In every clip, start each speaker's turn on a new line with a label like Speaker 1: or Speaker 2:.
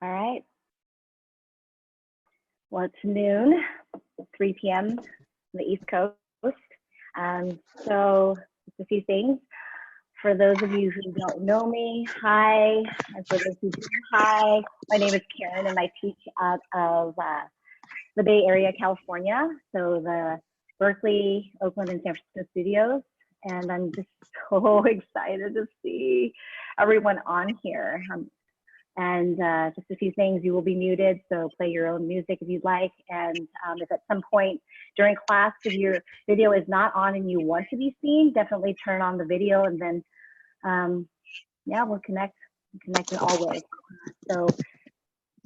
Speaker 1: All right. Well, it's noon, 3 p.m. on the East Coast. So just a few things. For those of you who don't know me, hi. And for those who do, hi. My name is Karen, and I teach out of the Bay Area, California. So the Berkeley, Oakland, and San Francisco studios. And I'm just so excited to see everyone on here. And just a few things, you will be muted, so play your own music if you'd like. And if at some point during class, if your video is not on and you want to be seen, definitely turn on the video, and then, yeah, we'll connect in all ways. So,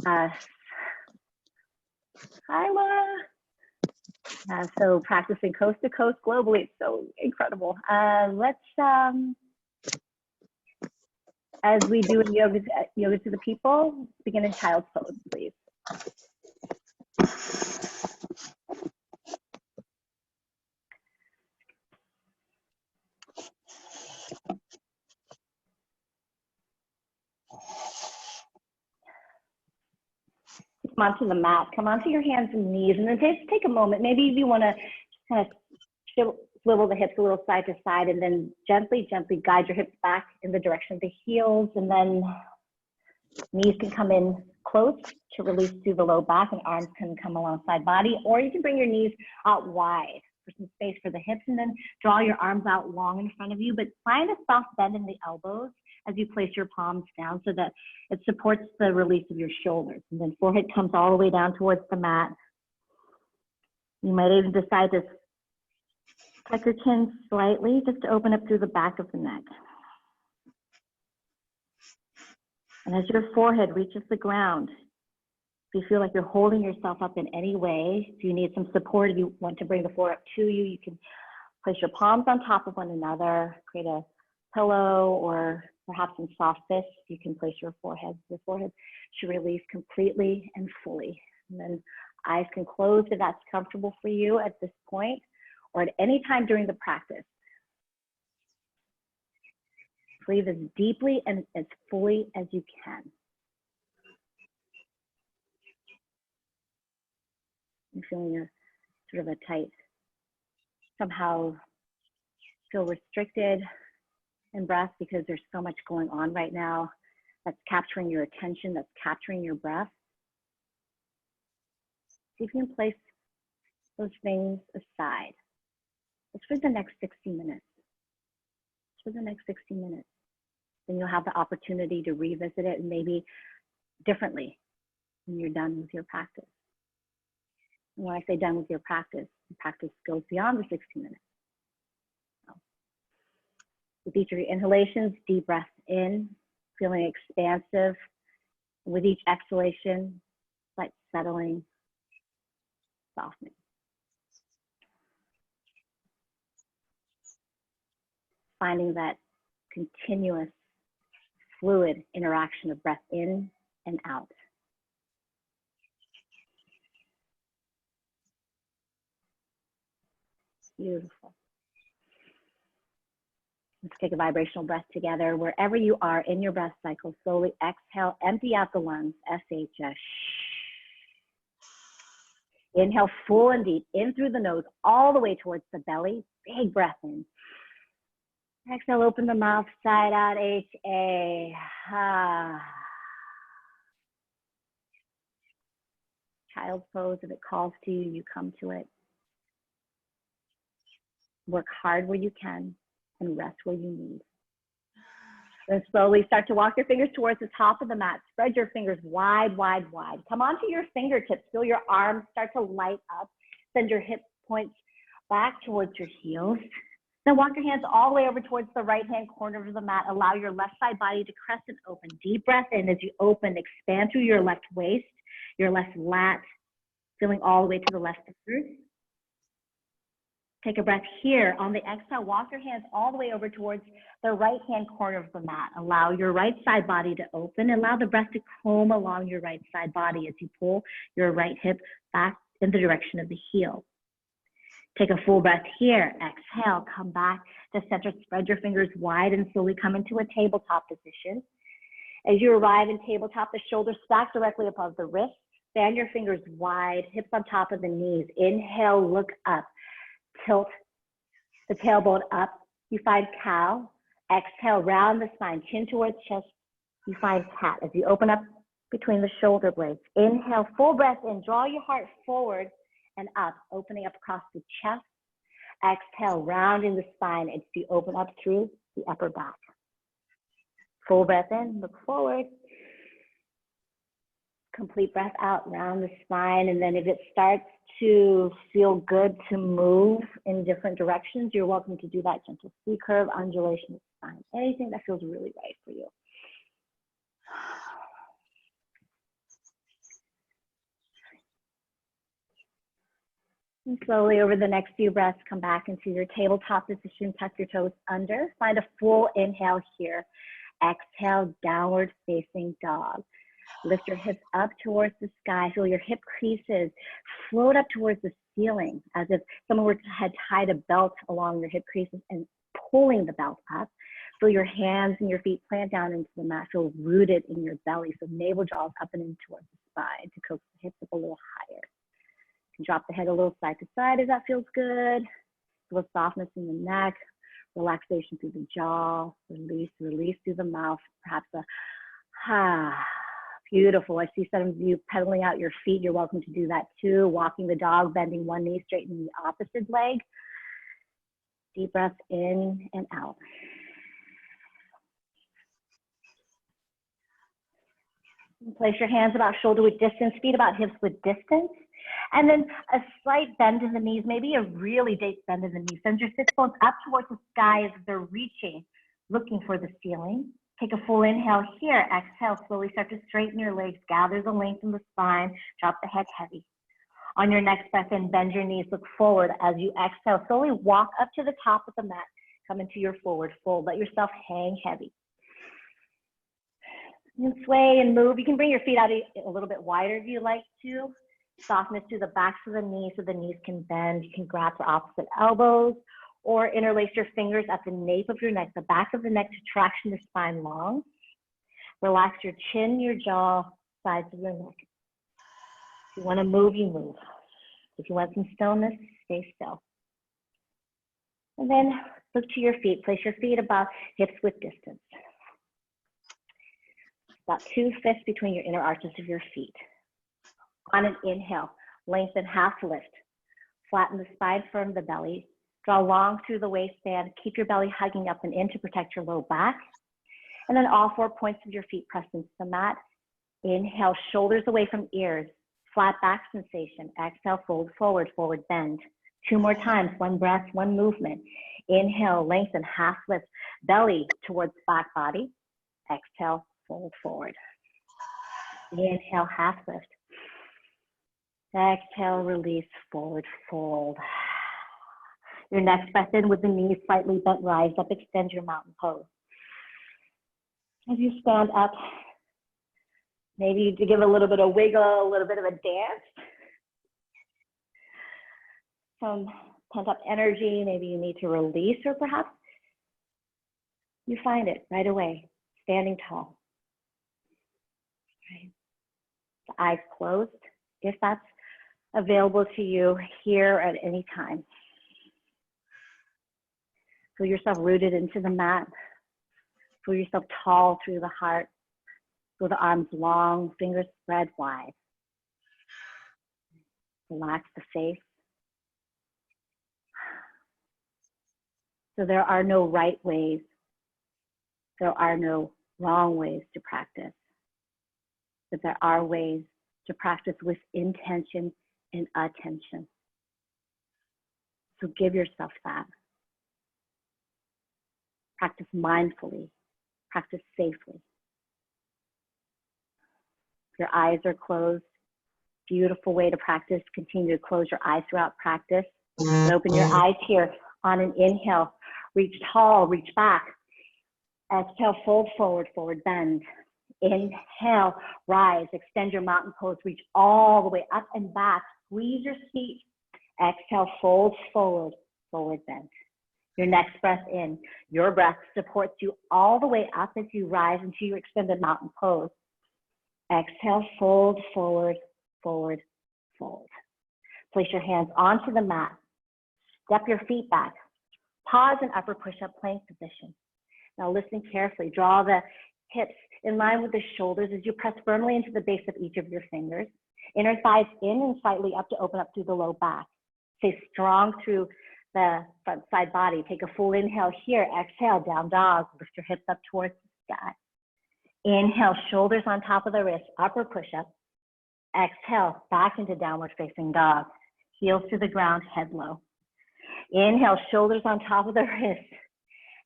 Speaker 1: hi, Laura. So practicing coast to coast globally, it's so incredible. Let's, as we do in yoga to the people, begin in child's pose, please. Come onto the mat, come onto your hands and knees, and then just take a moment. Maybe if you want to kind of swivel the hips a little side to side, and then gently guide your hips back in the direction of the heels, and then knees can come in close to release through the low back, and arms can come alongside body, or you can bring your knees out wide for some space for the hips, and then draw your arms out long in front of you, but find a soft bend in the elbows as you place your palms down so that it supports the release of your shoulders. And then forehead comes all the way down towards the mat. You might even decide to tuck your chin slightly just to open up through the back of the neck. And as your forehead reaches the ground, if you feel like you're holding yourself up in any way, if you need some support, if you want to bring the floor up to you, you can place your palms on top of one another, create a pillow, or perhaps in soft fists, you can place your forehead. Your forehead should release completely and fully. And then eyes can close if that's comfortable for you at this point, or at any time during the practice. Breathe as deeply and as fully as you can. I'm feeling a sort of a tight, somehow feel restricted in breath because there's so much going on right now that's capturing your attention, that's capturing your breath. See if you can place those things aside. It's for the next 60 minutes. It's for the next 60 minutes. Then you'll have the opportunity to revisit it, and maybe differently when you're done with your practice. And when I say done with your practice, the practice goes beyond the 60 minutes. So, with each of your inhalations, deep breath in, feeling expansive. With each exhalation, like settling, softening. Finding that continuous fluid interaction of breath in and out. Beautiful. Let's take a vibrational breath together. Wherever you are in your breath cycle, slowly exhale, empty out the lungs, SHS. Inhale full and deep, in through the nose, all the way towards the belly. Big breath in. Exhale, open the mouth, side out, HA. Child's pose, if it calls to you, you come to it. Work hard where you can and rest where you need. Then slowly start to walk your fingers towards the top of the mat. Spread your fingers wide, wide, wide. Come onto your fingertips. Feel your arms start to light up. Send your hip points back towards your heels. Then walk your hands all the way over towards the right-hand corner of the mat. Allow your left side body to crescent open. Deep breath in as you open. Expand through your left waist, your left lat, feeling all the way to the left of the earth. Take a breath here. On the exhale, walk your hands all the way over towards the right-hand corner of the mat. Allow your right side body to open. Allow the breath to comb along your right side body as you pull your right hip back in the direction of the heel. Take a full breath here. Exhale, come back to center. Spread your fingers wide and slowly come into a tabletop position. As you arrive in tabletop, the shoulders stack directly above the wrist. Fan your fingers wide, hips on top of the knees. Inhale, look up. Tilt the tailbone up. You find cow. Exhale, round the spine, chin towards chest. You find cat as you open up between the shoulder blades. Inhale, full breath in. Draw your heart forward and up, opening up across the chest. Exhale, rounding the spine as you open up through the upper back. Full breath in, look forward. Complete breath out, round the spine. And then if it starts to feel good to move in different directions, you're welcome to do that gentle C curve, undulation of spine. Anything that feels really right for you. And slowly over the next few breaths, come back into your tabletop position, tuck your toes under. Find a full inhale here. Exhale, downward facing dog. Lift your hips up towards the sky. Feel your hip creases float up towards the ceiling as if someone had tied a belt along your hip creases and pulling the belt up. Feel your hands and your feet plant down into the mat. Feel rooted in your belly. So navel draws up and in towards the spine to coax the hips up a little higher. You can drop the head a little side to side if that feels good. Feel softness in the neck, relaxation through the jaw, release, release through the mouth. Perhaps a beautiful. I see some of you pedaling out your feet. You're welcome to do that too. Walking the dog, bending one knee, straightening the opposite leg. Deep breath in and out. Place your hands about shoulder width distance, feet about hips width distance. And then a slight bend in the knees, maybe a really deep bend in the knees. Send your sit bones up towards the sky as they're reaching, looking for the ceiling. Take a full inhale here. Exhale, slowly start to straighten your legs. Gather the length in the spine. Drop the head heavy. On your next breath in, bend your knees. Look forward as you exhale. Slowly walk up to the top of the mat. Come into your forward fold. Let yourself hang heavy. And sway and move. You can bring your feet out a little bit wider if you like to. Softness through the backs of the knees so the knees can bend. You can grab the opposite elbows or interlace your fingers at the nape of your neck, the back of the neck to traction the spine long. Relax your chin, your jaw, sides of your neck. If you want to move, you move. If you want some stillness, stay still. And then look to your feet. Place your feet about hips width distance. About 2/5 between your inner arches of your feet. On an inhale, lengthen half lift. Flatten the spine, firm the belly. Draw long through the waistband. Keep your belly hugging up and in to protect your low back. And then all 4 points of your feet press into the mat. Inhale, shoulders away from ears. Flat back sensation. Exhale, fold forward, forward bend. 2 more times, 1 breath, 1 movement. Inhale, lengthen, half lift. Belly towards back body. Exhale, fold forward. Inhale, half lift. Exhale, release, forward fold. Your next breath in with the knees slightly bent, rise up, extend your mountain pose. As you stand up, maybe you give a little bit of wiggle, a little bit of a dance. Some pent up energy, maybe you need to release, or perhaps you find it right away, standing tall. Right. The eyes closed, if that's available to you here at any time. Feel yourself rooted into the mat. Feel yourself tall through the heart. Feel the arms long, fingers spread wide. Relax the face. So there are no right ways. There are no wrong ways to practice. But there are ways to practice with intention and attention. So give yourself that. Practice mindfully. Practice safely. If your eyes are closed, beautiful way to practice. Continue to close your eyes throughout practice. And open your eyes here on an inhale. Reach tall, reach back. Exhale, fold forward, forward bend. Inhale, rise, extend your mountain pose, reach all the way up and back. Squeeze your feet. Exhale, fold forward, forward bend. Your next breath in. Your breath supports you all the way up as you rise into your extended mountain pose. Exhale, fold, forward, forward, fold. Place your hands onto the mat. Step your feet back. Pause in upper push-up plank position. Now listen carefully. Draw the hips in line with the shoulders as you press firmly into the base of each of your fingers. Inner thighs in and slightly up to open up through the low back. Stay strong through the front side body. Take a full inhale here. Exhale, down dog. Lift your hips up towards the sky. Inhale, shoulders on top of the wrist, upper push-up. Exhale, back into downward facing dog. Heels to the ground, head low. Inhale, shoulders on top of the wrist.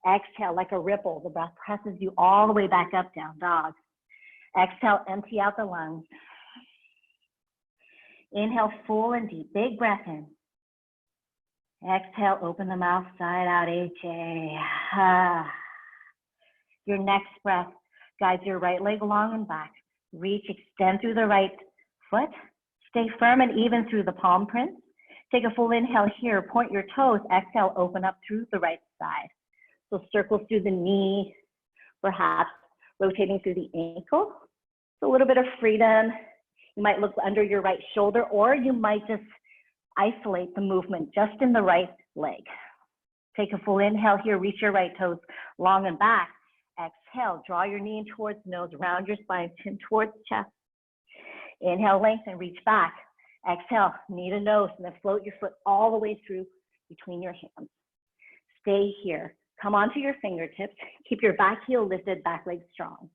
Speaker 1: Exhale, like a ripple. The breath presses you all the way back up, down dog. Exhale, empty out the lungs. Inhale, full and deep. Big breath in. Exhale, open the mouth, side out, HA. Your next breath guides your right leg long and back. Reach, extend through the right foot. Stay firm and even through the palm prints. Take a full inhale here. Point your toes. Exhale, open up through the right side. So circles through the knee, perhaps rotating through the ankle. So a little bit of freedom. You might look under your right shoulder, or you might just isolate the movement just in the right leg. Take a full inhale here. Reach your right toes long and back. Exhale, draw your knee in towards the nose, round your spine, chin towards the chest. Inhale, lengthen, reach back. Exhale, knee to nose, and then float your foot all the way through between your hands. Stay here. Come onto your fingertips. Keep your back heel lifted, back leg strong.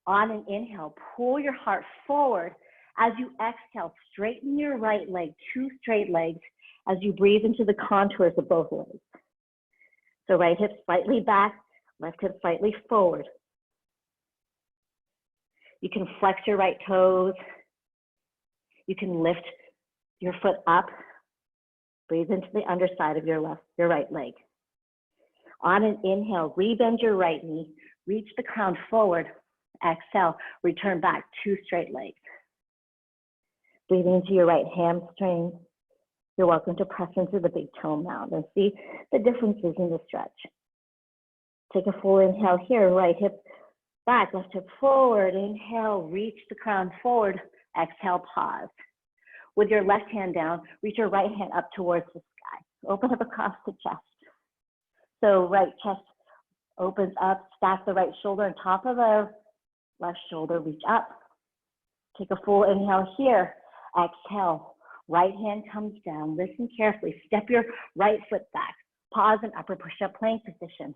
Speaker 1: On an inhale, pull your heart forward. As you exhale, straighten your right leg, 2 straight legs, as you breathe into the contours of both legs. So right hip slightly back, left hip slightly forward. You can flex your right toes. You can lift your foot up. Breathe into the underside of your right leg. On an inhale, rebend your right knee. Reach the crown forward. Exhale, return back, 2 straight legs. Breathe into your right hamstring. You're welcome to press into the big toe mound and see the differences in the stretch. Take a full inhale here, right hip back, left hip forward. Inhale, reach the crown forward. Exhale, pause. With your left hand down, reach your right hand up towards the sky. Open up across the chest. So right chest opens up, stack the right shoulder on top of the left shoulder, reach up. Take a full inhale here. Exhale, right hand comes down. Listen carefully. Step your right foot back. Pause in upper push-up plank position.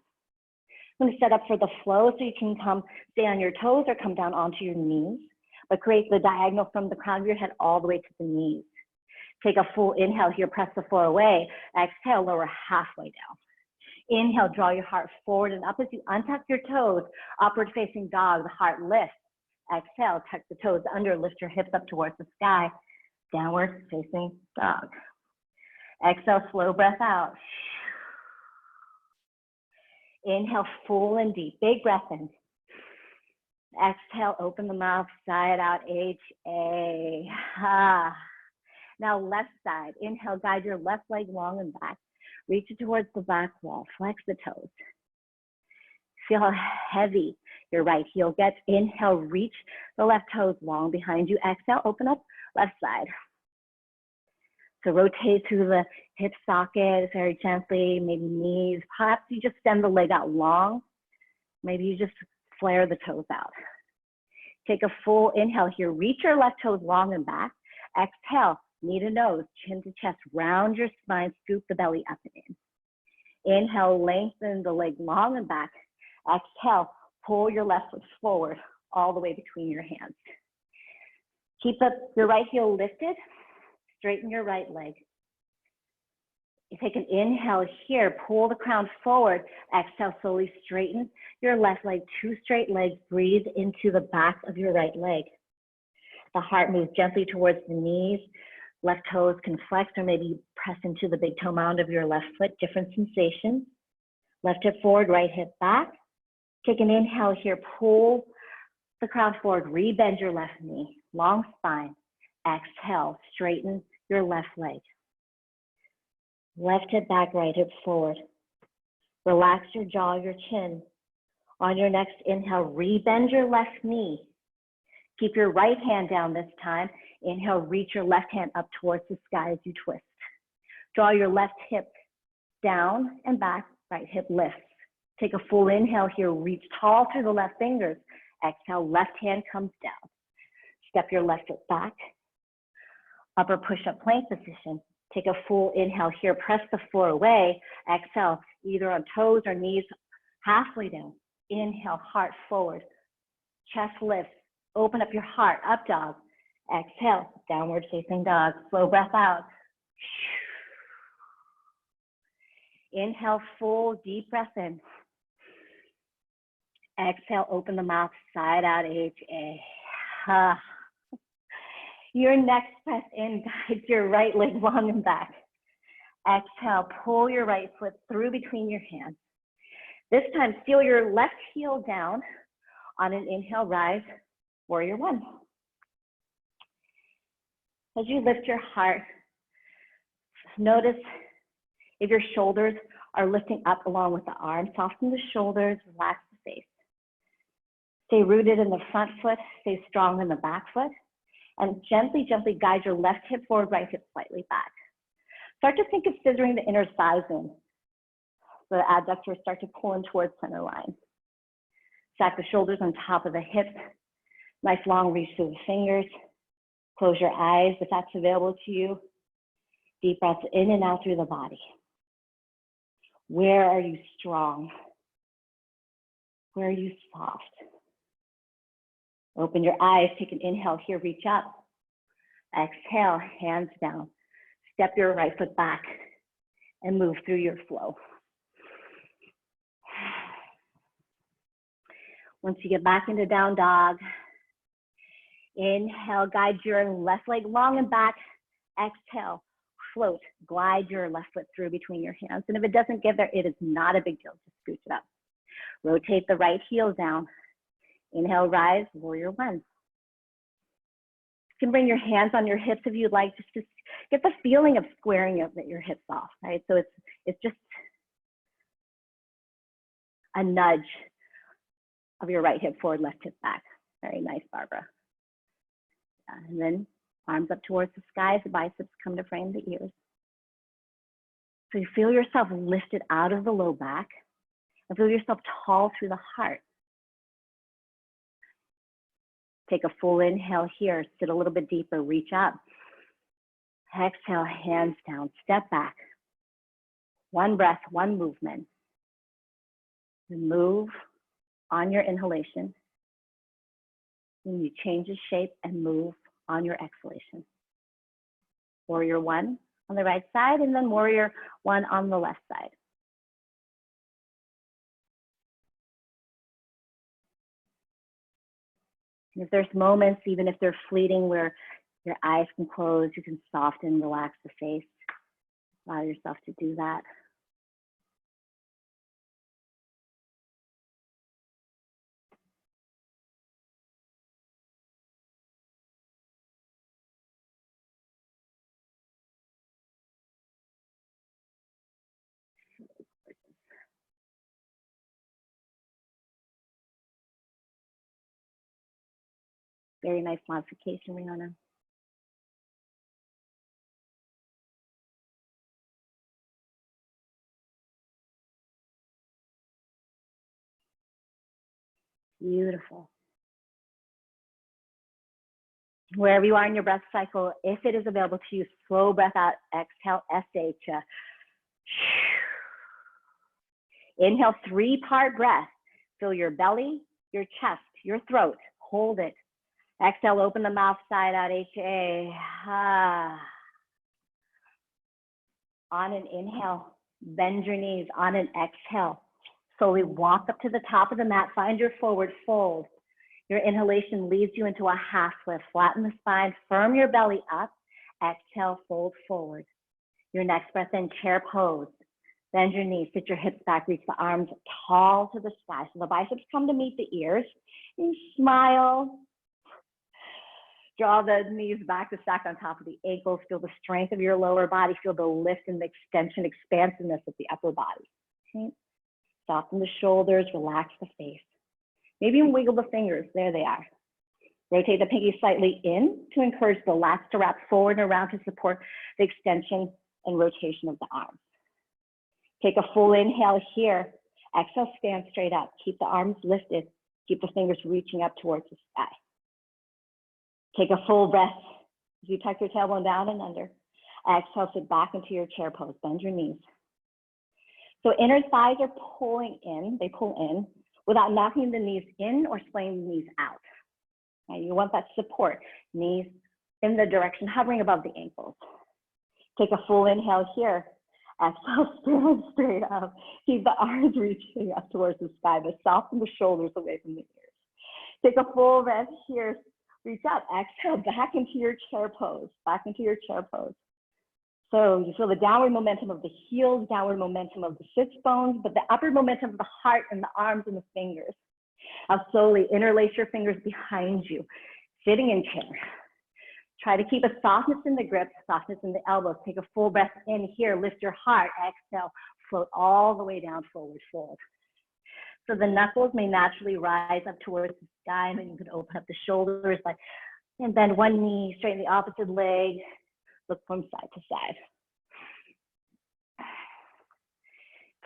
Speaker 1: I'm going to set up for the flow so you can stay on your toes or come down onto your knees, but create the diagonal from the crown of your head all the way to the knees. Take a full inhale here, press the floor away. Exhale, lower halfway down. Inhale, draw your heart forward and up as you untuck your toes. Upward facing dog, the heart lifts. Exhale, tuck the toes under, lift your hips up towards the sky. Downward facing dog. Exhale, slow breath out. Inhale, full and deep. Big breath in. Exhale, open the mouth, side out, H-A. Now left side. Inhale, guide your left leg long and back. Reach it towards the back wall. Flex the toes. Feel how heavy your right heel gets. Inhale, reach the left toes long behind you. Exhale, open up left side. So rotate through the hip socket very gently, maybe knees. Perhaps you just send the leg out long. Maybe you just flare the toes out. Take a full inhale here. Reach your left toes long and back. Exhale, knee to nose, chin to chest. Round your spine, scoop the belly up and in. Inhale, lengthen the leg long and back. Exhale, pull your left foot forward all the way between your hands. Keep your right heel lifted. Straighten your right leg. You take an inhale here, pull the crown forward. Exhale, slowly straighten your left leg, 2 straight legs. Breathe into the back of your right leg. The heart moves gently towards the knees. Left toes can flex or maybe press into the big toe mound of your left foot. Different sensations. Left hip forward, right hip back. Take an inhale here, pull the crown forward, rebend your left knee, long spine. Exhale, straighten your left leg. Left hip back, right hip forward. Relax your jaw, your chin. On your next inhale, rebend your left knee. Keep your right hand down this time. Inhale, reach your left hand up towards the sky as you twist. Draw your left hip down and back, right hip lifts. Take a full inhale here, reach tall through the left fingers. Exhale, left hand comes down. Step your left foot back. Upper push-up plank position. Take a full inhale here, press the floor away. Exhale, either on toes or knees, halfway down. Inhale, heart forward. Chest lifts. Open up your heart, up dog. Exhale, downward facing dog. Slow breath out. Inhale, full deep breath in. Exhale, open the mouth, side out, HA. Your next breath in guides your right leg long and back. Exhale, pull your right foot through between your hands. This time, feel your left heel down. On an inhale, rise, warrior one. As you lift your heart, notice if your shoulders are lifting up along with the arms. Soften the shoulders, relax the face. Stay rooted in the front foot, stay strong in the back foot, and gently, gently guide your left hip forward, right hip slightly back. Start to think of scissoring the inner thighs in. So the adductors start to pull in towards center line. Stack the shoulders on top of the hips. Nice long reach through the fingers. Close your eyes if that's available to you. Deep breaths in and out through the body. Where are you strong? Where are you soft? Open your eyes, take an inhale here, reach up. Exhale, hands down. Step your right foot back and move through your flow. Once you get back into down dog, inhale, guide your left leg long and back. Exhale, float, glide your left foot through between your hands. And if it doesn't get there, it is not a big deal, just scooch it up. Rotate the right heel down. Inhale, rise, warrior one. You can bring your hands on your hips if you'd like, just to get the feeling of squaring your hips off, right? So it's just a nudge of your right hip forward, left hip back. Very nice, Barbara. And then arms up towards the sky as the biceps come to frame the ears. So you feel yourself lifted out of the low back and feel yourself tall through the heart. Take a full inhale here, sit a little bit deeper, reach up. Exhale, hands down, step back. One breath, one movement. Move on your inhalation. Then you change the shape and move on your exhalation. Warrior one on the right side, and then warrior one on the left side. And if there's moments, even if they're fleeting, where your eyes can close, you can soften, relax the face. Allow yourself to do that. Very nice modification, Rihanna. Beautiful. Wherever you are in your breath cycle, if it is available to you, slow breath out, exhale, SH. Inhale, 3-part breath. Fill your belly, your chest, your throat. Hold it. Exhale, open the mouth, side out, HA. On an inhale, bend your knees. On an exhale, slowly walk up to the top of the mat, find your forward fold. Your inhalation leads you into a half lift. Flatten the spine, firm your belly up. Exhale, fold forward. Your next breath in, chair pose. Bend your knees, sit your hips back, reach the arms tall to the sky. So the biceps come to meet the ears. You smile. Draw the knees back to stack on top of the ankles. Feel the strength of your lower body. Feel the lift and the extension, expansiveness of the upper body. Okay? Soften the shoulders, relax the face. Maybe even wiggle the fingers. There they are. Rotate the pinky slightly in to encourage the lats to wrap forward and around to support the extension and rotation of the arms. Take a full inhale here. Exhale, stand straight up. Keep the arms lifted. Keep the fingers reaching up towards the sky. Take a full breath as you tuck your tailbone down and under. Exhale, sit back into your chair pose. Bend your knees. So inner thighs are pulling in. They pull in without knocking the knees in or splaying the knees out. Okay, you want that support. Knees in the direction, hovering above the ankles. Take a full inhale here. Exhale, stand straight up. Keep the arms reaching up towards the sky, but soften the shoulders away from the ears. Take a full breath here. Reach up, exhale, back into your chair pose, back into your chair pose. So you feel the downward momentum of the heels, downward momentum of the sits bones, but the upward momentum of the heart and the arms and the fingers. Now slowly interlace your fingers behind you, sitting in chair. Try to keep a softness in the grip, softness in the elbows. Take a full breath in here, lift your heart, exhale, float all the way down, forward fold. So the knuckles may naturally rise up towards the sky, and then you can open up the shoulders, and bend one knee, straighten the opposite leg, look from side to side.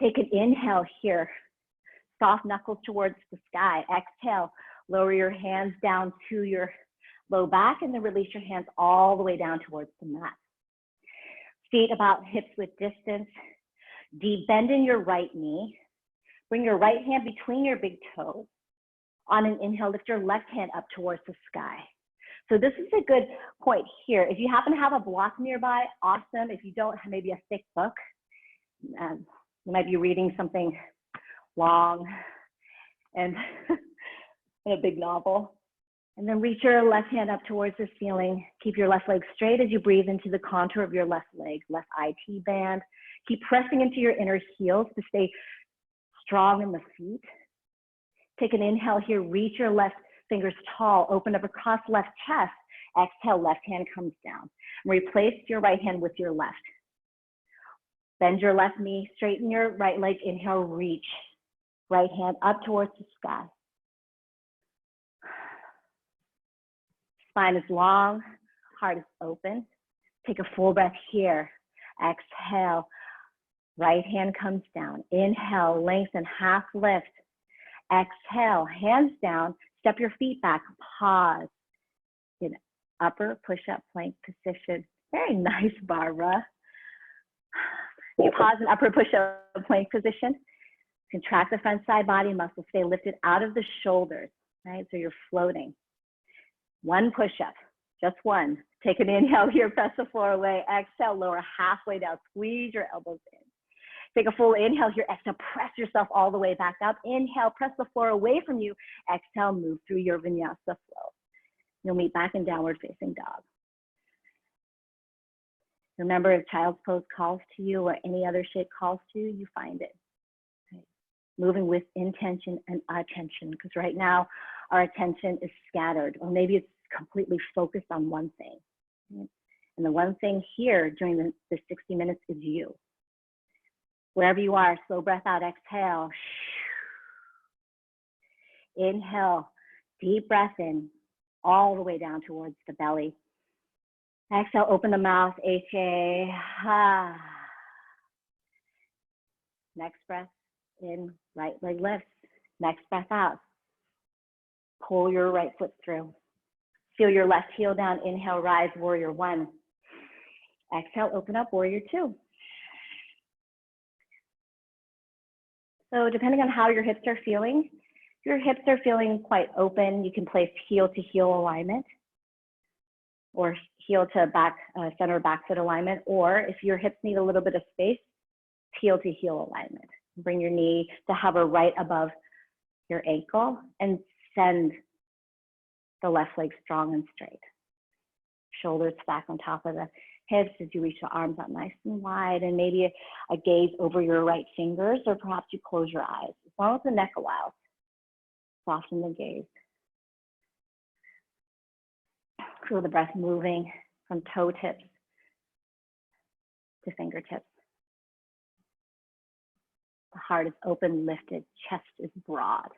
Speaker 1: Take an inhale here, soft knuckles towards the sky. Exhale, lower your hands down to your low back, and then release your hands all the way down towards the mat. Feet about hips width distance. Deep bend in your right knee. Bring your right hand between your big toes. On an inhale, lift your left hand up towards the sky. So this is a good point here. If you happen to have a block nearby, awesome. If you don't, maybe a thick book. You might be reading something long and in a big novel. And then reach your left hand up towards the ceiling. Keep your left leg straight as you breathe into the contour of your left leg, left IT band. Keep pressing into your inner heels to stay strong in the feet. Take an inhale here, reach your left fingers tall, open up across left chest. Exhale, left hand comes down. And replace your right hand with your left. Bend your left knee, straighten your right leg, inhale, reach. Right hand up towards the sky. Spine is long, heart is open. Take a full breath here. Exhale, right hand comes down. Inhale, lengthen, half lift. Exhale, hands down, step your feet back, pause. In upper push-up plank position. Very nice, Barbara. You pause in upper push-up plank position. Contract the front side body muscles, stay lifted out of the shoulders, right? So you're floating. One push-up, just one. Take an inhale here, press the floor away. Exhale, lower halfway down, squeeze your elbows in. Take a full inhale here, exhale, press yourself all the way back up. Inhale, press the floor away from you. Exhale, move through your vinyasa flow. You'll meet back in downward facing dog. Remember, if child's pose calls to you or any other shape calls to you, you find it. Okay. Moving with intention and attention, because right now our attention is scattered, or maybe it's completely focused on one thing. Okay. And the one thing here during the 60 minutes is you. Wherever you are, slow breath out, exhale. Inhale, deep breath in, all the way down towards the belly. Exhale, open the mouth, HA. Next breath in, right leg lifts. Next breath out. Pull your right foot through. Feel your left heel down, inhale, rise, warrior one. Exhale, open up, warrior two. So depending on how your hips are feeling, if your hips are feeling quite open, you can place heel to heel alignment or heel to back, center back foot alignment. Or if your hips need a little bit of space, heel to heel alignment. Bring your knee to hover right above your ankle and send the left leg strong and straight. Shoulders back on top of the hips as you reach the arms out nice and wide, and maybe a gaze over your right fingers, or perhaps you close your eyes. As long as the neck allows, soften the gaze. Feel the breath moving from toe tips to fingertips. The heart is open, lifted, chest is broad.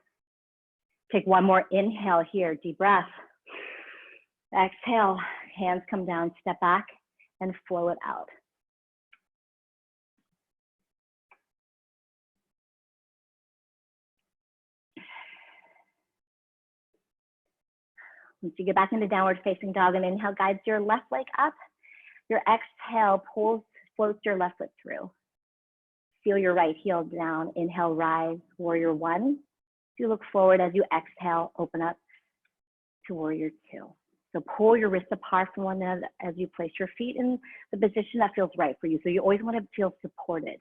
Speaker 1: Take one more inhale here, deep breath. Exhale, hands come down, step back, and flow it out. Once you get back into downward facing dog, and inhale guides your left leg up. Your exhale floats your left foot through. Feel your right heel down. Inhale, rise, warrior one. As you look forward, as you exhale, open up to warrior two. So pull your wrists apart from one another as you place your feet in the position that feels right for you. So you always want to feel supported.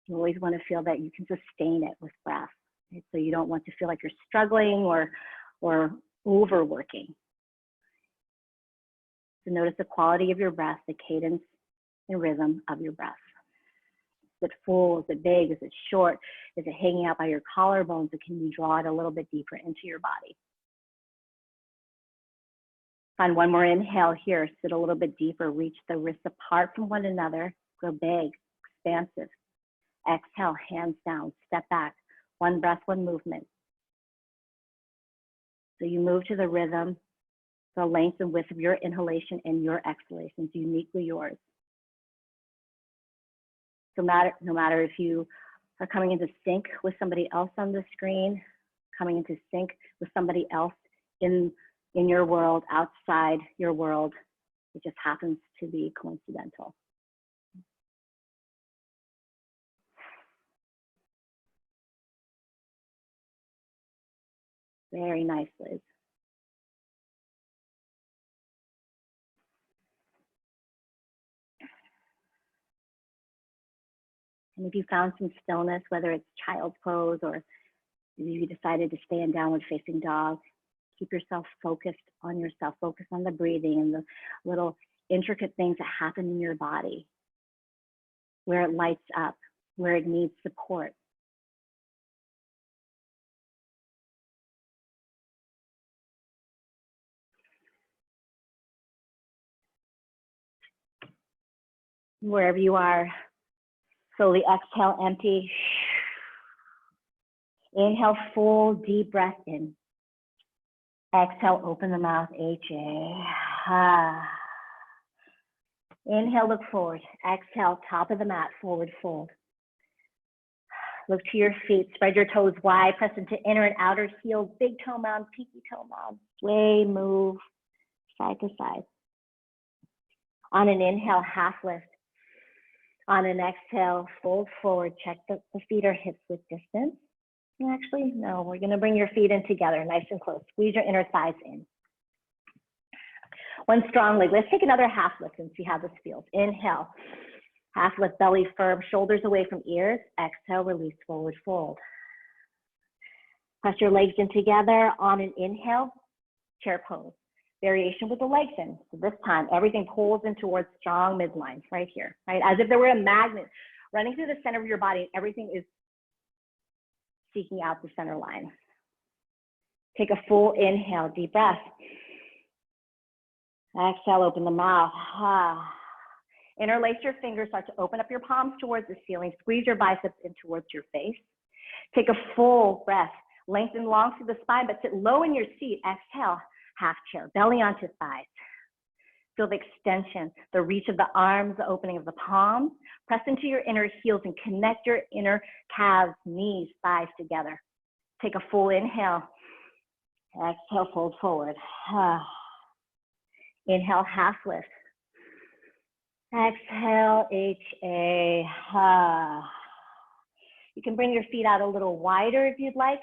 Speaker 1: You always want to feel that you can sustain it with breath. Right? So you don't want to feel like you're struggling or overworking. So notice the quality of your breath, the cadence and rhythm of your breath. Is it full? Is it big? Is it short? Is it hanging out by your collarbones? Or can you draw it a little bit deeper into your body? Find one more inhale here. Sit a little bit deeper. Reach the wrists apart from one another. Grow big, expansive. Exhale, hands down, step back. One breath, one movement. So you move to the rhythm, the length and width of your inhalation and your exhalation is uniquely yours. So no matter if you are coming into sync with somebody else on the screen, coming into sync with somebody else in your world, outside your world, it just happens to be coincidental. Very nice, Liz. And if you found some stillness, whether it's child's pose or you decided to stay in downward facing dog, keep yourself focused on yourself, focus on the breathing and the little intricate things that happen in your body, where it lights up, where it needs support. Wherever you are, slowly exhale, empty. Inhale, full deep breath in. Exhale, open the mouth, H-A. Inhale, look forward. Exhale, top of the mat, forward fold. Look to your feet, spread your toes wide, press into inner and outer heels, big toe mound, pinky toe mound. Sway, move, side to side. On an inhale, half lift. On an exhale, fold forward, check the feet are hips width distance. Actually, no, we're gonna bring your feet in together, nice and close. Squeeze your inner thighs in. One strong leg. Let's take another half lift and see how this feels. Inhale, half lift, belly firm, shoulders away from ears. Exhale, release, forward fold. Press your legs in together. On an inhale, chair pose. Variation with the legs in. So this time, everything pulls in towards strong midline, right here, right? As if there were a magnet running through the center of your body, and everything is seeking out the center line. Take a full inhale, deep breath. Exhale, open the mouth. Interlace your fingers, start to open up your palms towards the ceiling. Squeeze your biceps in towards your face. Take a full breath. Lengthen long through the spine, but sit low in your seat. Exhale, half chair, belly onto thighs. Feel the extension, the reach of the arms, the opening of the palms. Press into your inner heels and connect your inner calves, knees, thighs together. Take a full inhale. Exhale, fold forward. Inhale, half lift. Exhale, H-A. You can bring your feet out a little wider if you'd like,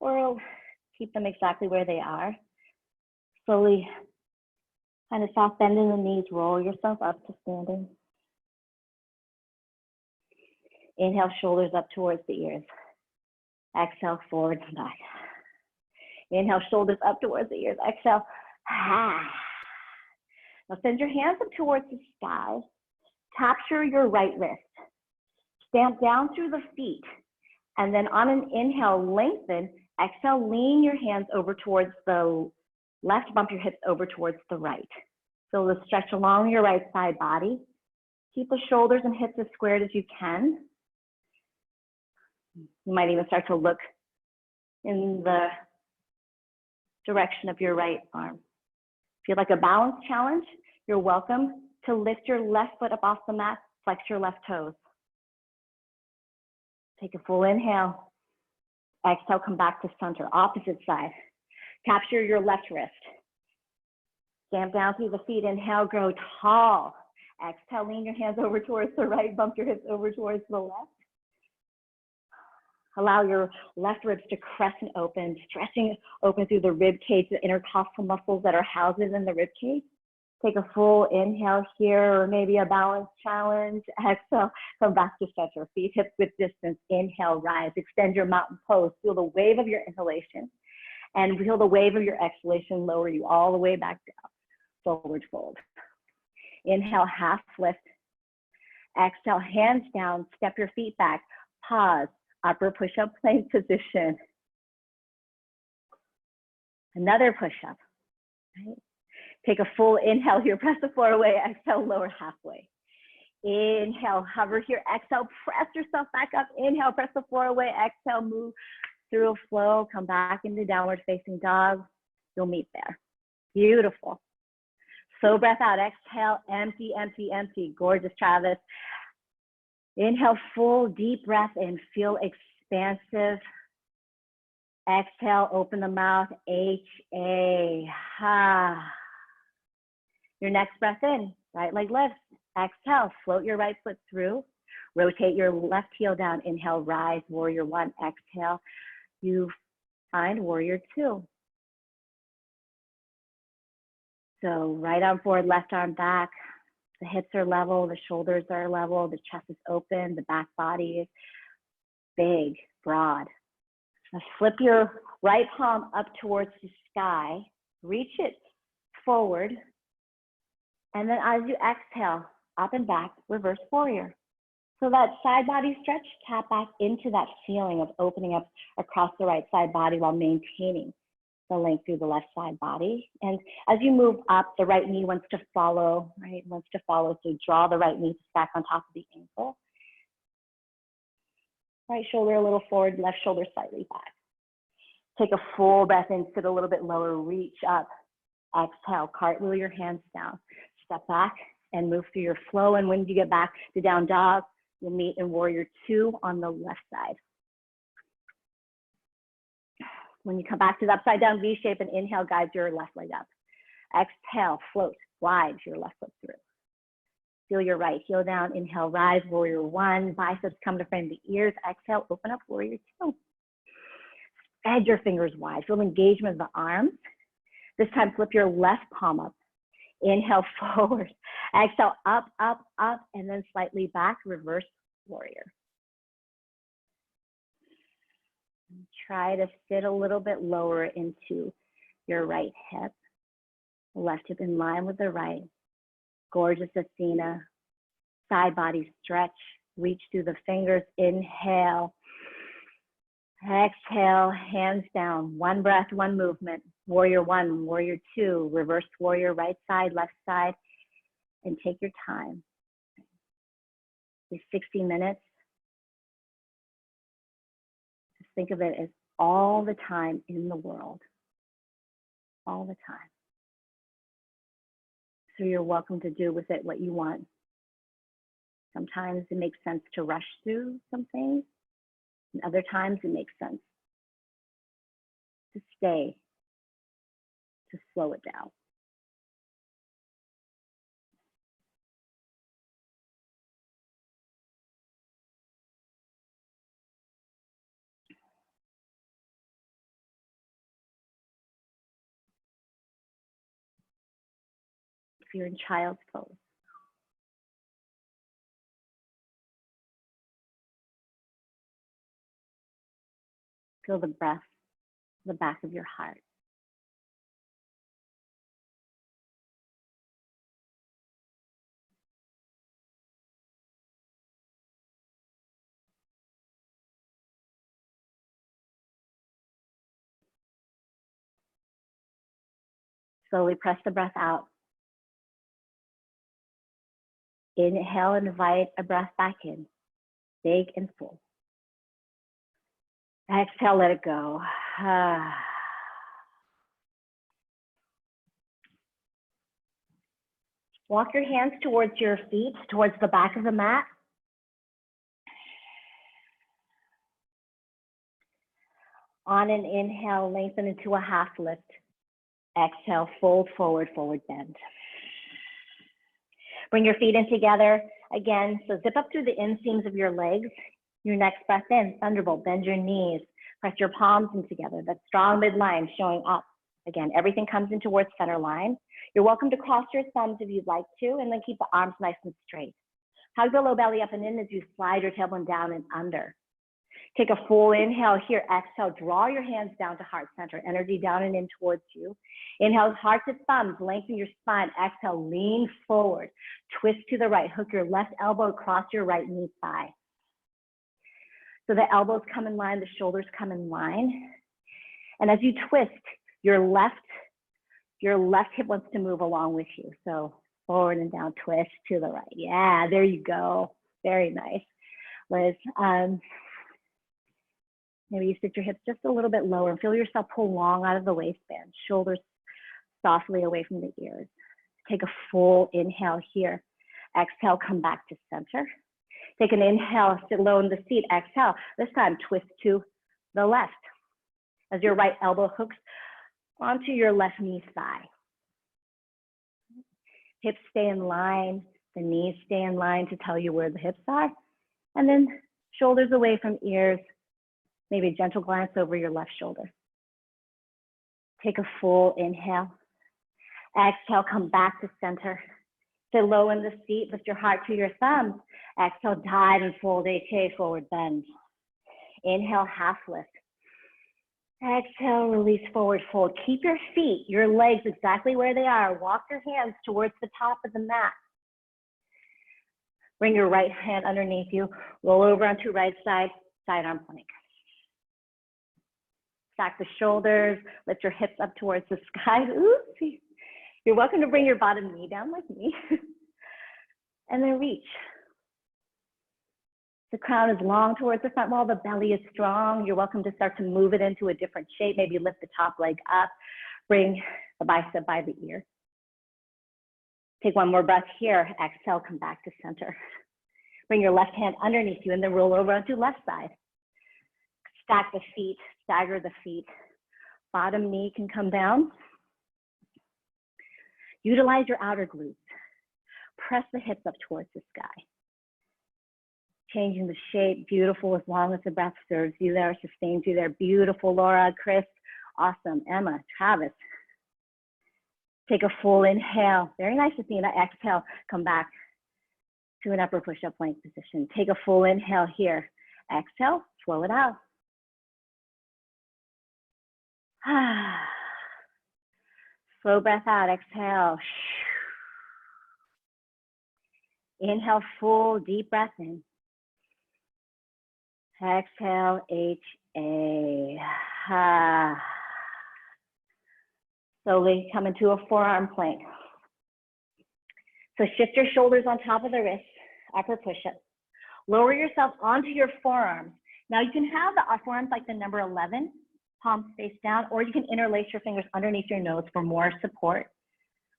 Speaker 1: or keep them exactly where they are. Slowly, kind of soft bend in the knees, roll yourself up to standing. Inhale, shoulders up towards the ears. Exhale, forward and back. Inhale, shoulders up towards the ears. Exhale. Now send your hands up towards the sky. Capture your right wrist. Stamp down through the feet. And then on an inhale, lengthen. Exhale, lean your hands over towards the Left, bump your hips over towards the right. Feel the stretch along your right side body. Keep the shoulders and hips as squared as you can. You might even start to look in the direction of your right arm. If you'd like a balance challenge, you're welcome to lift your left foot up off the mat, flex your left toes. Take a full inhale. Exhale, come back to center, opposite side. Capture your left wrist. Stamp down through the feet. Inhale, grow tall. Exhale, lean your hands over towards the right, bump your hips over towards the left. Allow your left ribs to crescent open, stretching open through the rib cage, the intercostal muscles that are housed in the rib cage. Take a full inhale here, or maybe a balance challenge. Exhale, come back to center, feet hips width distance. Inhale, rise, extend your mountain pose. Feel the wave of your inhalation and feel the wave of your exhalation, lower you all the way back down, forward fold. Inhale, half lift. Exhale, hands down, step your feet back, pause, upper push-up plank position. Another push-up, right? Take a full inhale here, press the floor away, exhale, lower halfway. Inhale, hover here, exhale, press yourself back up. Inhale, press the floor away, exhale, move through a flow, come back into downward facing dog. You'll meet there. Beautiful. Slow breath out, exhale, empty, empty, empty. Gorgeous, Travis. Inhale, full deep breath in, feel expansive. Exhale, open the mouth, H-A, ha. Your next breath in, right leg lifts. Exhale, float your right foot through. Rotate your left heel down. Inhale, rise, warrior one. Exhale, you find warrior two. So right arm forward, left arm back. The hips are level, the shoulders are level, the chest is open, the back body is big, broad. Now flip your right palm up towards the sky, reach it forward, and then as you exhale, up and back, reverse warrior. So that side body stretch, tap back into that feeling of opening up across the right side body while maintaining the length through the left side body. And as you move up, the right knee wants to follow, right? Wants to follow. So draw the right knee to stack on top of the ankle. Right shoulder a little forward, left shoulder slightly back. Take a full breath in, sit a little bit lower, reach up. Exhale, cartwheel your hands down. Step back and move through your flow. And when you get back to down dog, you'll meet in warrior two on the left side. When you come back to the upside down V shape and inhale, guide your left leg up. Exhale, float, glide your left foot through. Feel your right heel down, inhale, rise, warrior one, biceps come to frame the ears. Exhale, open up, warrior two. Spread your fingers wide, feel engagement of the arms. This time, flip your left palm up. Inhale, forward. Exhale, up, up, up, and then slightly back, reverse warrior. Try to sit a little bit lower into your right hip. Left hip in line with the right. Gorgeous Athena. Side body stretch. Reach through the fingers. Inhale. Exhale, hands down. One breath, one movement. Warrior one, warrior two. Reverse warrior, right side, left side. And take your time. These 60 minutes. Think of it as all the time in the world, all the time. So you're welcome to do with it what you want. Sometimes it makes sense to rush through some things, and other times it makes sense to stay, to slow it down. If you're in child's pose, feel the breath, the back of your heart. Slowly press the breath out. Inhale, invite a breath back in, big and full. Exhale, let it go. Walk your hands towards your feet, towards the back of the mat. On an inhale, lengthen into a half lift. Exhale, fold forward, forward bend. Bring your feet in together again. So zip up through the inseams of your legs. Your next breath in, thunderbolt, bend your knees. Press your palms in together. That strong midline showing up. Again, everything comes in towards center line. You're welcome to cross your thumbs if you'd like to, and then keep the arms nice and straight. Hug the low belly up and in as you slide your tailbone down and under. Take a full inhale here. Exhale, draw your hands down to heart center. Energy down and in towards you. Inhale, heart to thumbs, lengthen your spine. Exhale, lean forward. Twist to the right. Hook your left elbow across your right knee thigh. So the elbows come in line, the shoulders come in line. And as you twist, your left hip wants to move along with you. So forward and down, twist to the right. Yeah, there you go. Very nice. Liz, maybe you sit your hips just a little bit lower and feel yourself pull long out of the waistband, shoulders softly away from the ears. Take a full inhale here. Exhale, come back to center. Take an inhale, sit low in the seat. Exhale, this time twist to the left as your right elbow hooks onto your left knee thigh. Hips stay in line, the knees stay in line to tell you where the hips are. And then shoulders away from ears, maybe a gentle glance over your left shoulder. Take a full inhale. Exhale, come back to center. Sit low in the seat, lift your heart to your thumbs. Exhale, dive and fold, AK, forward bend. Inhale, half lift. Exhale, release, forward fold. Keep your feet, your legs exactly where they are. Walk your hands towards the top of the mat. Bring your right hand underneath you. Roll over onto right side, side arm plank. Stack the shoulders, lift your hips up towards the sky. Oopsie. You're welcome to bring your bottom knee down like me. And then reach. The crown is long towards the front wall, the belly is strong. You're welcome to start to move it into a different shape. Maybe lift the top leg up, bring the bicep by the ear. Take one more breath here. Exhale, come back to center. Bring your left hand underneath you and then roll over onto left side. Stack the feet, stagger the feet. Bottom knee can come down. Utilize your outer glutes. Press the hips up towards the sky. Changing the shape, beautiful, as long as the breath serves you there, sustains you there. Beautiful, Laura, Chris, awesome. Emma, Travis. Take a full inhale. Very nice, Athena. Exhale, come back to an upper push-up plank position. Take a full inhale here. Exhale, slow it out. Slow breath out, exhale. Inhale, full deep breath in. Exhale, HA. Slowly come into a forearm plank. So shift your shoulders on top of the wrists, upper push-up. Lower yourself onto your forearms. Now you can have the forearms like the number 11, palms face down, or you can interlace your fingers underneath your nose for more support.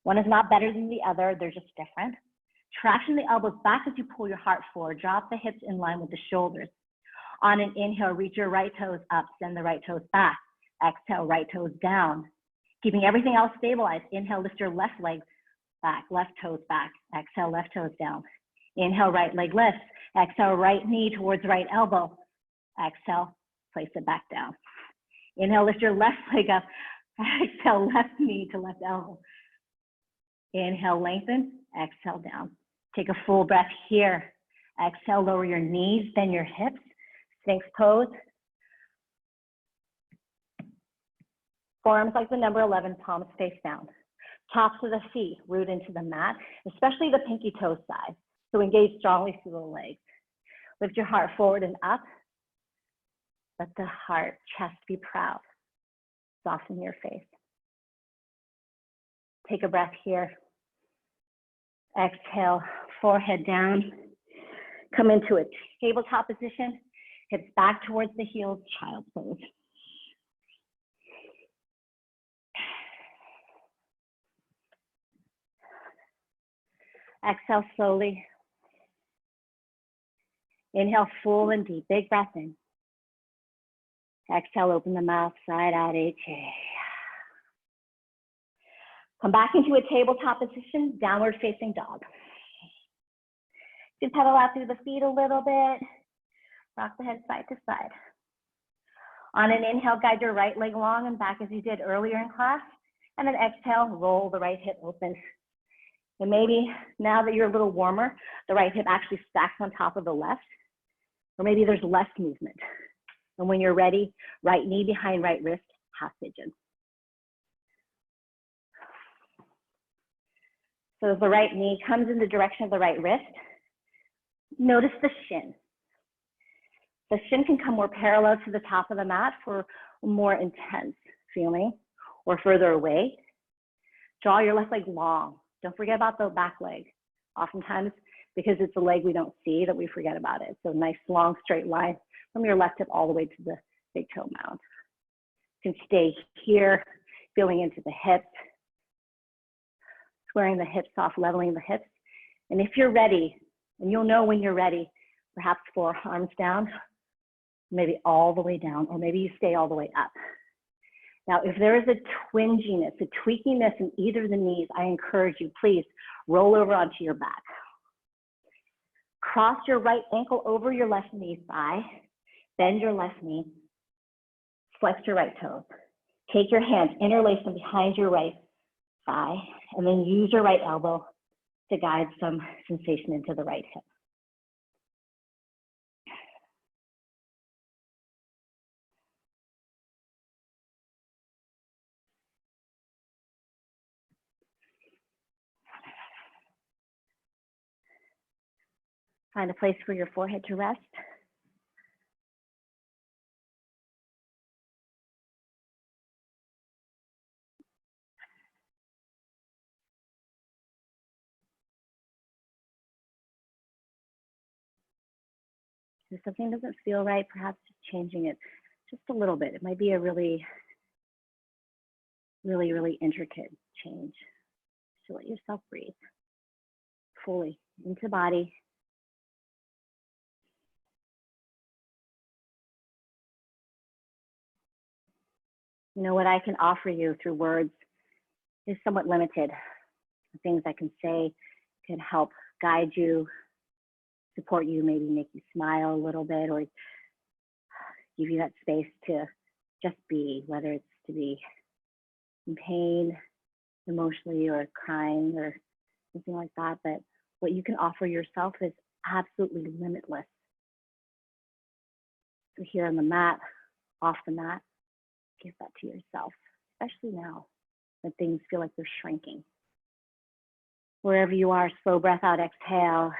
Speaker 1: One is not better than the other, they're just different. Traction the elbows back as you pull your heart forward. Drop the hips in line with the shoulders. On an inhale, reach your right toes up, send the right toes back. Exhale, right toes down. Keeping everything else stabilized. Inhale, lift your left leg back, left toes back. Exhale, left toes down. Inhale, right leg lifts. Exhale, right knee towards right elbow. Exhale, place it back down. Inhale, lift your left leg up. Exhale, left knee to left elbow. Inhale, lengthen. Exhale, down. Take a full breath here. Exhale, lower your knees, bend your hips. Sphinx pose. Forearms like the number 11, palms face down. Tops of the feet, root into the mat, especially the pinky toe side. So engage strongly through the legs. Lift your heart forward and up. Let the heart, chest be proud. Soften your face. Take a breath here. Exhale, forehead down. Come into a tabletop position. Hips back towards the heels, child pose. Exhale slowly. Inhale full and deep. Big breath in. Exhale, open the mouth, side out, HA. Come back into a tabletop position, downward facing dog. You can pedal out through the feet a little bit. Rock the head side to side. On an inhale, guide your right leg long and back as you did earlier in class. And then exhale, roll the right hip open. And maybe now that you're a little warmer, the right hip actually stacks on top of the left. Or maybe there's less movement. And when you're ready, right knee behind right wrist, half pigeon. So as the right knee comes in the direction of the right wrist, notice the shin. The shin can come more parallel to the top of the mat for a more intense feeling, or further away. Draw your left leg long. Don't forget about the back leg. Oftentimes, because it's a leg we don't see, that we forget about it. So nice long straight line from your left hip all the way to the big toe mound. You can stay here, feeling into the hips, squaring the hips off, leveling the hips. And if you're ready, and you'll know when you're ready, perhaps forearms down, maybe all the way down, or maybe you stay all the way up. Now, if there is a twinginess, a tweakiness in either of the knees, I encourage you, please roll over onto your back. Cross your right ankle over your left knee thigh, bend your left knee, flex your right toes. Take your hands, interlace them behind your right thigh, and then use your right elbow to guide some sensation into the right hip. Find a place for your forehead to rest. If something doesn't feel right, perhaps just changing it just a little bit. It might be a really intricate change. So let yourself breathe fully into body. You know, what I can offer you through words is somewhat limited. The things I can say can help guide you, support you, maybe make you smile a little bit, or give you that space to just be, whether it's to be in pain emotionally or crying or something like that. But what you can offer yourself is absolutely limitless. So here on the mat, off the mat, give that to yourself, especially now when things feel like they're shrinking. Wherever you are, slow breath out, exhale.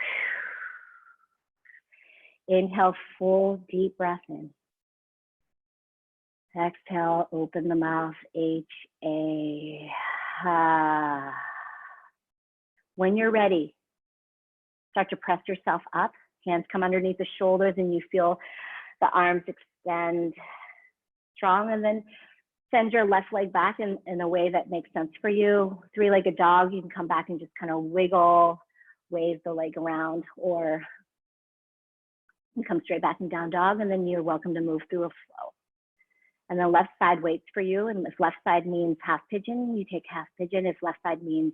Speaker 1: Inhale, full deep breath in. Exhale, open the mouth, H-A. When you're ready, start to press yourself up. Hands come underneath the shoulders and you feel the arms extend strong, and then send your left leg back in a way that makes sense for you. Three-legged dog, you can come back and just kind of wiggle, wave the leg around, or you come straight back in down dog, and then you're welcome to move through a flow. And the left side waits for you, and if left side means half pigeon, you take half pigeon. If left side means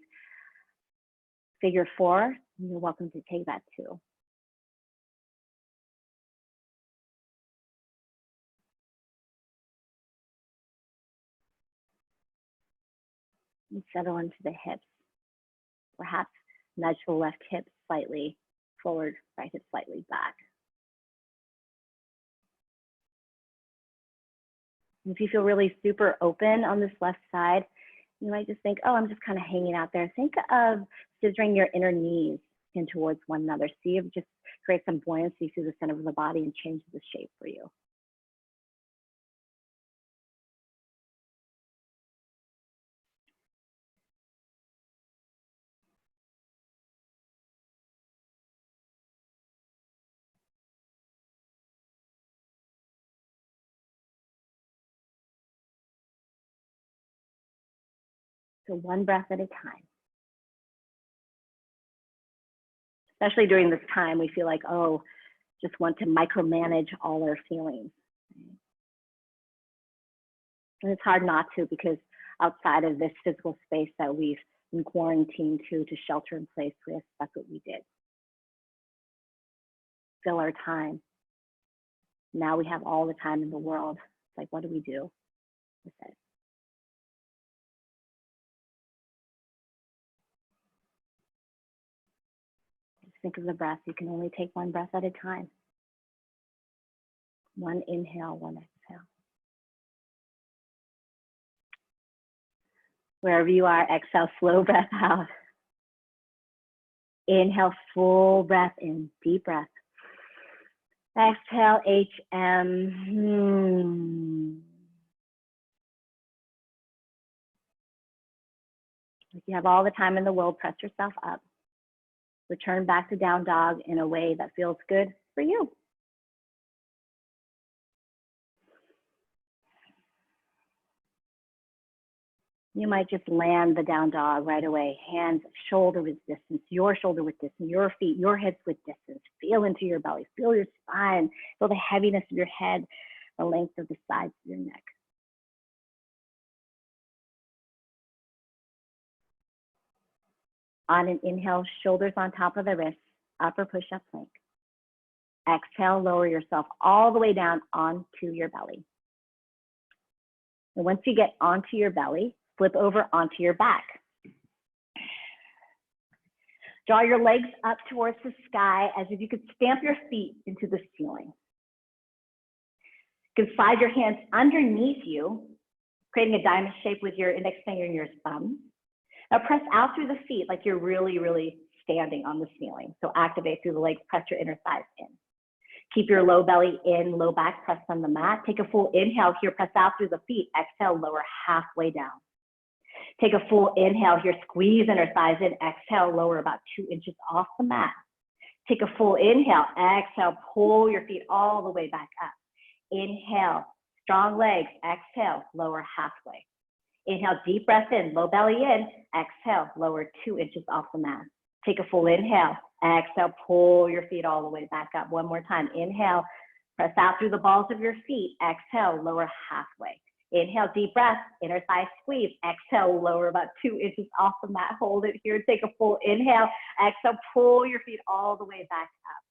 Speaker 1: figure four, you're welcome to take that too. And settle into the hips. Perhaps nudge the left hip slightly forward, right hip slightly back. If you feel really super open on this left side, you might just think, oh, I'm just kind of hanging out there. Think of scissoring your inner knees in towards one another. See if it just creates some buoyancy through the center of the body and changes the shape for you. So one breath at a time. Especially during this time, we feel like, oh, just want to micromanage all our feelings. And it's hard not to, because outside of this physical space that we've been quarantined to shelter in place with, that's what we did. Fill our time. Now we have all the time in the world. It's like, what do we do with it? Just think of the breath. You can only take one breath at a time. One inhale, one exhale. Wherever you are, exhale, slow breath out. Inhale, full breath in, deep breath. Exhale, HM. If you have all the time in the world, press yourself up. Return back to down dog in a way that feels good for you. You might just land the down dog right away. Hands, shoulder width distance, your shoulder width distance, your feet, your hips width distance. Feel into your belly, feel your spine, feel the heaviness of your head, the length of the sides of your neck. On an inhale, shoulders on top of the wrists, upper push-up plank. Exhale, lower yourself all the way down onto your belly. And once you get onto your belly, flip over onto your back. Draw your legs up towards the sky as if you could stamp your feet into the ceiling. You can slide your hands underneath you, creating a diamond shape with your index finger and your thumb. Now press out through the feet like you're really, really standing on the ceiling. So activate through the legs, press your inner thighs in. Keep your low belly in, low back pressed on the mat. Take a full inhale here, press out through the feet. Exhale, lower halfway down. Take a full inhale here, squeeze inner thighs in. Exhale, lower about 2 inches off the mat. Take a full inhale. Exhale, pull your feet all the way back up. Inhale, strong legs. Exhale, lower halfway. Inhale, deep breath in, low belly in. Exhale, lower 2 inches off the mat. Take a full inhale. Exhale, pull your feet all the way back up. One more time. Inhale, press out through the balls of your feet. Exhale, lower halfway. Inhale, deep breath, inner thigh squeeze. Exhale, lower about 2 inches off the mat. Hold it here. Take a full inhale. Exhale, pull your feet all the way back up.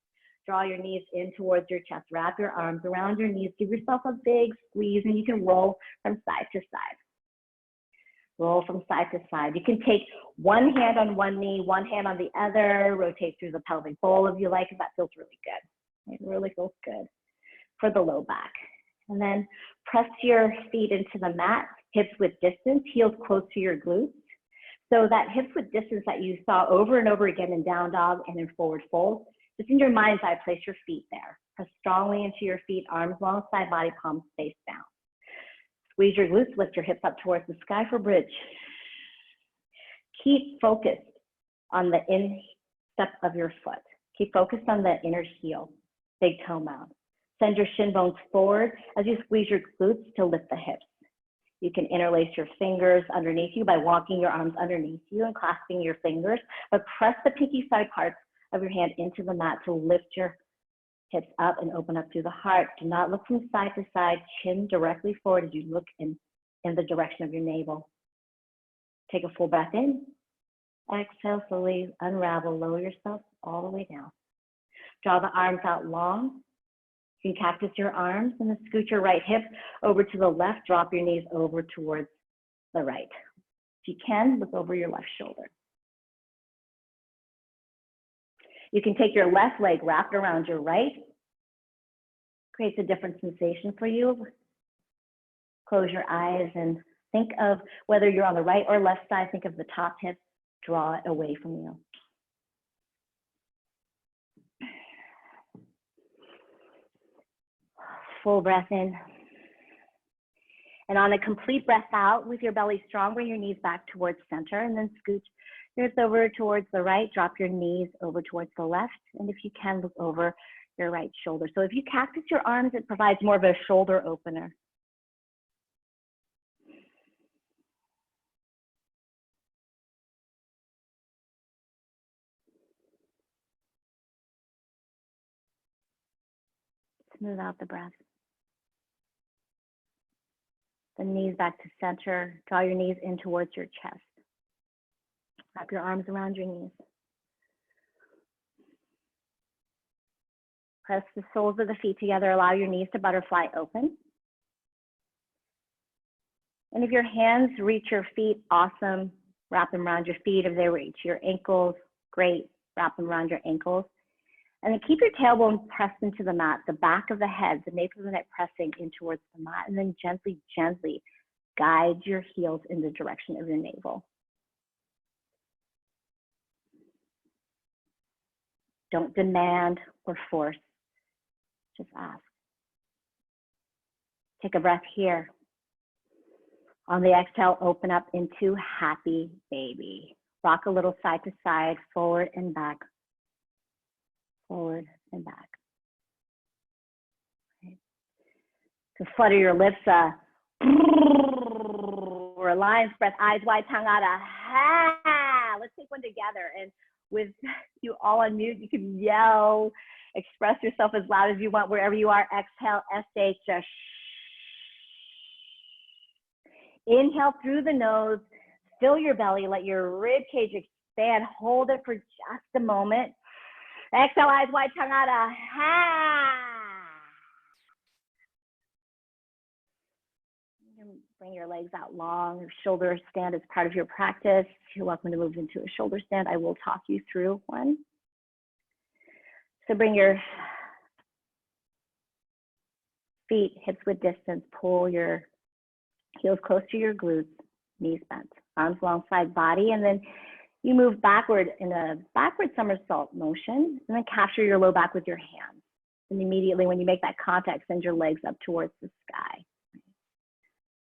Speaker 1: Draw your knees in towards your chest. Wrap your arms around your knees. Give yourself a big squeeze, and you can roll from side to side. Roll from side to side. You can take one hand on one knee, one hand on the other, rotate through the pelvic bowl if you like, if that feels really good. It really feels good for the low back. And then press your feet into the mat, hips width distance, heels close to your glutes. So that hips width distance that you saw over and over again in down dog and in forward fold, just in your mind's eye, place your feet there. Press strongly into your feet, arms long side, body palms face down. Squeeze your glutes, lift your hips up towards the sky for bridge. Keep focused on the instep of your foot. Keep focused on the inner heel, big toe mound. Send your shin bones forward as you squeeze your glutes to lift the hips. You can interlace your fingers underneath you by walking your arms underneath you and clasping your fingers, but press the pinky side parts of your hand into the mat to lift your hips up and open up through the heart. Do not look from side to side, chin directly forward as you look in the direction of your navel. Take a full breath in. Exhale, slowly unravel, lower yourself all the way down. Draw the arms out long. You can cactus your arms and then scoot your right hip over to the left. Drop your knees over towards the right. If you can, look over your left shoulder. You can take your left leg wrapped around your right. Creates a different sensation for you. Close your eyes and think of whether you're on the right or left side. Think of the top hip. Draw it away from you. Full breath in. And on a complete breath out, with your belly strong, bring your knees back towards center and then scoot your hips over towards the right. Drop your knees over towards the left. And if you can, look over your right shoulder. So if you cactus your arms, it provides more of a shoulder opener. Smooth out the breath. The knees back to center. Draw your knees in towards your chest. Wrap your arms around your knees. Press the soles of the feet together. Allow your knees to butterfly open. And if your hands reach your feet, awesome. Wrap them around your feet. If they reach your ankles, great. Wrap them around your ankles. And then keep your tailbone pressed into the mat, the back of the head, the nape of the neck pressing in towards the mat. And then gently, gently guide your heels in the direction of your navel. Don't demand or force. Just ask. Take a breath here. On the exhale, open up into happy baby. Rock a little side to side, forward and back. Forward and back. Okay. To flutter your lips, or a lion's breath, eyes wide, tongue out, ha! Let's take one together. And with you all on mute, you can yell, express yourself as loud as you want, wherever you are. Exhale, SH, just inhale through the nose, fill your belly, let your rib cage expand, hold it for just a moment. Exhale, eyes wide, tongue out, ha! You can bring your legs out long. Your shoulder stand is part of your practice. You're welcome to move into a shoulder stand. I will talk you through one. So bring your feet hips width distance. Pull your heels close to your glutes, knees bent, arms alongside body, and then you move backward in a backward somersault motion, and then capture your low back with your hands. And immediately when you make that contact, send your legs up towards the sky.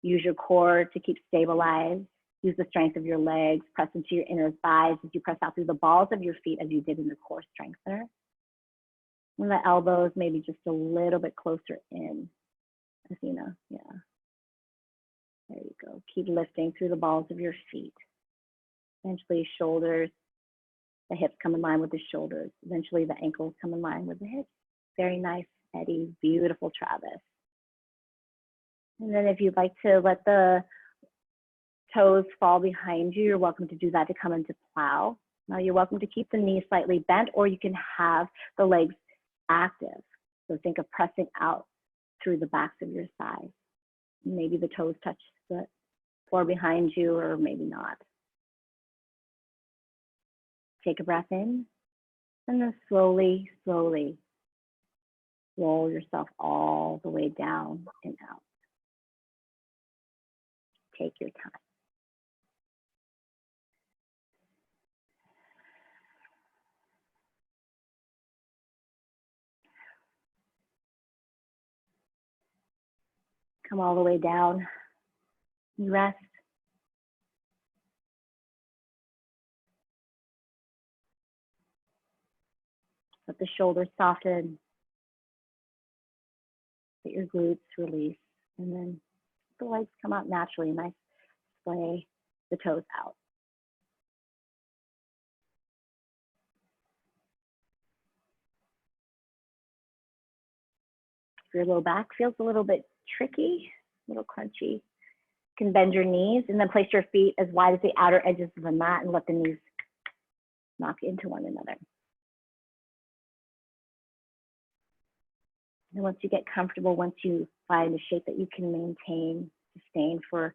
Speaker 1: Use your core to keep stabilized. Use the strength of your legs. Press into your inner thighs as you press out through the balls of your feet as you did in the core strengthener. And the elbows maybe just a little bit closer in. Athena, yeah. There you go. Keep lifting through the balls of your feet. Eventually shoulders, the hips come in line with the shoulders. Eventually the ankles come in line with the hips. Very nice, Eddie, beautiful Travis. And then if you'd like to let the toes fall behind you, you're welcome to do that to come into plow. Now you're welcome to keep the knees slightly bent, or you can have the legs active. So think of pressing out through the backs of your thighs. Maybe the toes touch the floor behind you, or maybe not. Take a breath in, and then slowly, slowly roll yourself all the way down and out. Take your time. Come all the way down. Rest. Let the shoulders soften. Let your glutes release. And then the legs come out naturally. Nice splay the toes out. If your low back feels a little bit tricky, a little crunchy, you can bend your knees and then place your feet as wide as the outer edges of the mat and let the knees knock into one another. And once you get comfortable, once you find a shape that you can maintain, sustain for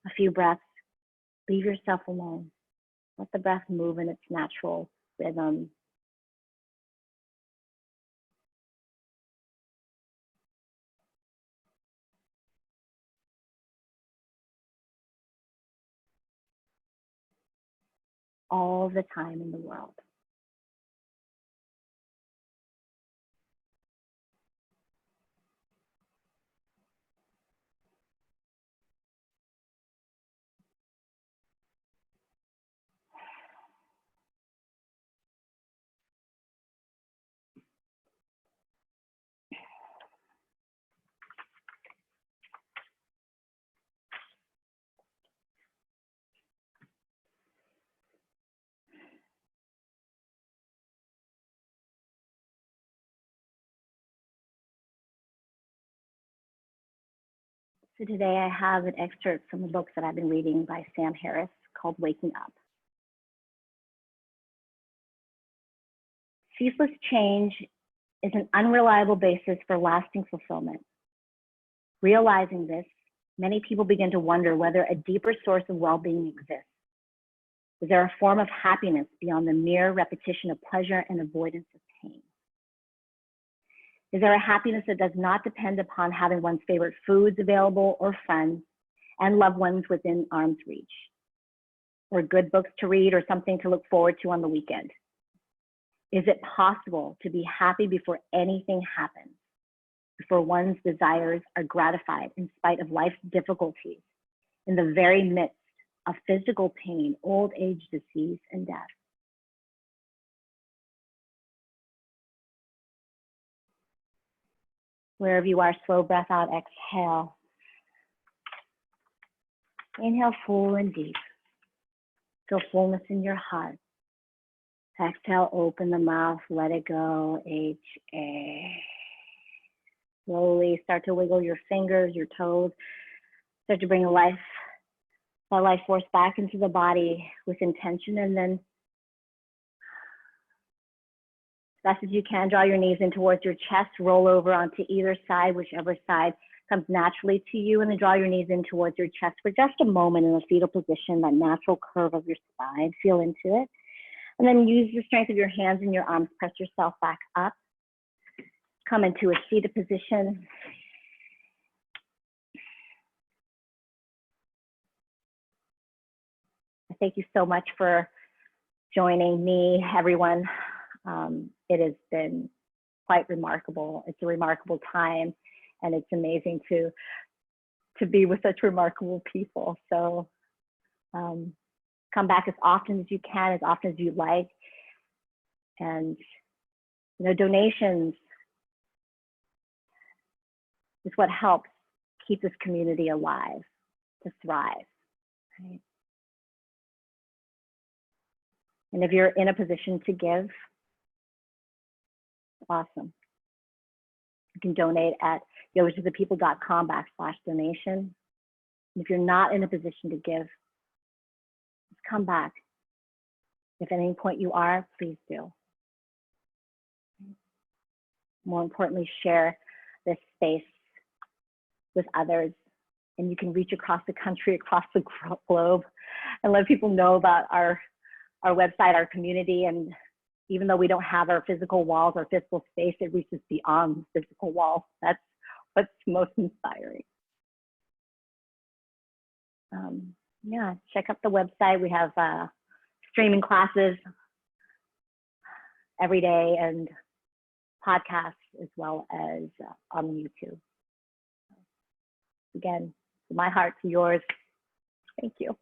Speaker 1: a few breaths, leave yourself alone. Let the breath move in its natural rhythm. All the time in the world. So today I have an excerpt from a book that I've been reading by Sam Harris called Waking Up. Ceaseless change is an unreliable basis for lasting fulfillment. Realizing this, many people begin to wonder whether a deeper source of well-being exists. Is there a form of happiness beyond the mere repetition of pleasure and avoidance of pain? Is there a happiness that does not depend upon having one's favorite foods available or friends and loved ones within arm's reach? Or good books to read or something to look forward to on the weekend? Is it possible to be happy before anything happens, before one's desires are gratified in spite of life's difficulties, in the very midst of physical pain, old age, disease, and death? Wherever you are, slow breath out, exhale. Inhale full and deep. Feel fullness in your heart. Exhale, open the mouth, let it go. H-A. Slowly start to wiggle your fingers, your toes. Start to bring that life force back into the body with intention, and then as best as you can, draw your knees in towards your chest, roll over onto either side, whichever side comes naturally to you, and then draw your knees in towards your chest for just a moment in a fetal position, that natural curve of your spine. Feel into it. And then use the strength of your hands and your arms, press yourself back up. Come into a seated position. Thank you so much for joining me, everyone. It has been quite remarkable. It's a remarkable time, and it's amazing to be with such remarkable people. So come back as often as you can, as often as you like. And donations is what helps keep this community alive, to thrive. Right? And if you're in a position to give, awesome. You can donate at yogatorthepeople.com/donation. And if you're not in a position to give, just come back. If at any point you are, please do. More importantly, share this space with others. And you can reach across the country, across the globe, and let people know about our website, our community. And even though we don't have our physical walls, our physical space, it reaches beyond physical walls. That's what's most inspiring. Yeah, check out the website. We have streaming classes every day and podcasts as well as on YouTube. Again, from my heart to yours, thank you.